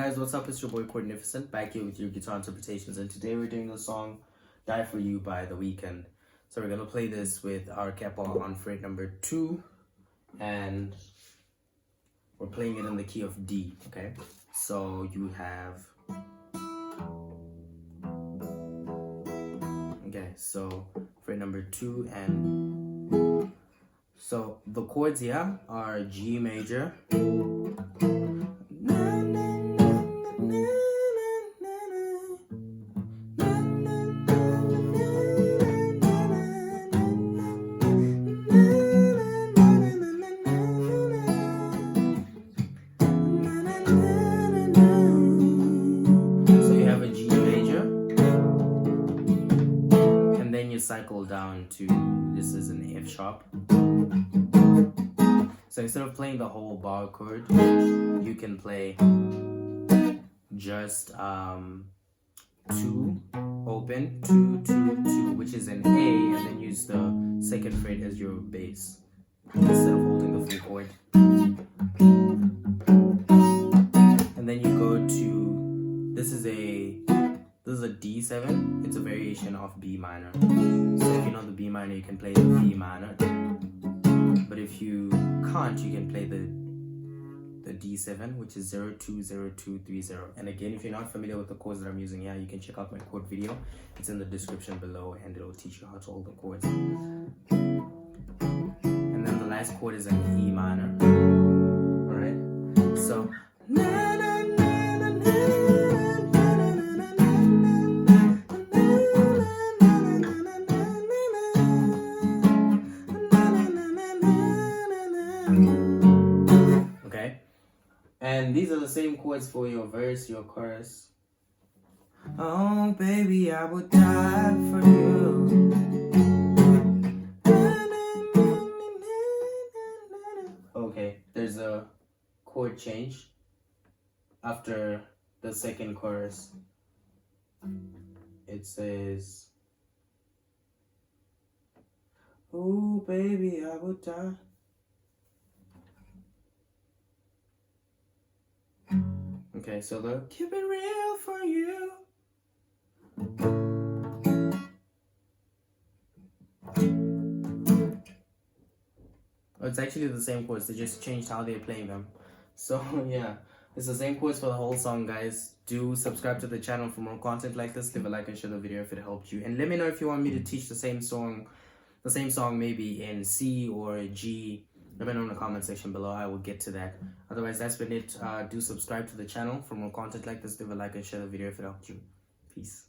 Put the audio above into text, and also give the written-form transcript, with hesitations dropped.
guys, what's up? It's your boy Chordnificent back here with your guitar interpretations, and today we're doing the song Die For You by The Weeknd. So we're gonna play this with our capo on fret number 2, and we're playing it in the key of D, okay? So you have, okay, so fret number 2, and so the chords here are G major, cycle down to, this is an F sharp. So instead of playing the whole bar chord, you can play just 2 open, 2 2 2, which is an A, and then use the second fret as your bass instead of holding the full chord. And then you go to, this is a D7. It's a variation of B minor. So if you know the B minor, you can play the B minor. But if you can't, you can play the D7, which is 0 2 0 2 3 0. And again, if you're not familiar with the chords that I'm using here, you can check out my chord video. It's in the description below, and it'll teach you how to hold the chords. And then the last chord is an E minor. All right. So. Okay, and these are the same chords for your verse, your chorus. Oh baby, I would die for you. Okay, there's a chord change after the second chorus. It says, oh baby, I would die. Okay, so the keep it real for you. It's actually the same chords, they just changed how they're playing them. So yeah, it's the same chords for the whole song, guys. Do subscribe to the channel for more content like this. Leave a like and share the video if it helped you. And let me know if you want me to teach the same song maybe in C or G. Let me know in the comment section below. I will get to that. Otherwise, that's been it. Do subscribe to the channel for more content like this. Leave a like and share the video if it helped you. Peace.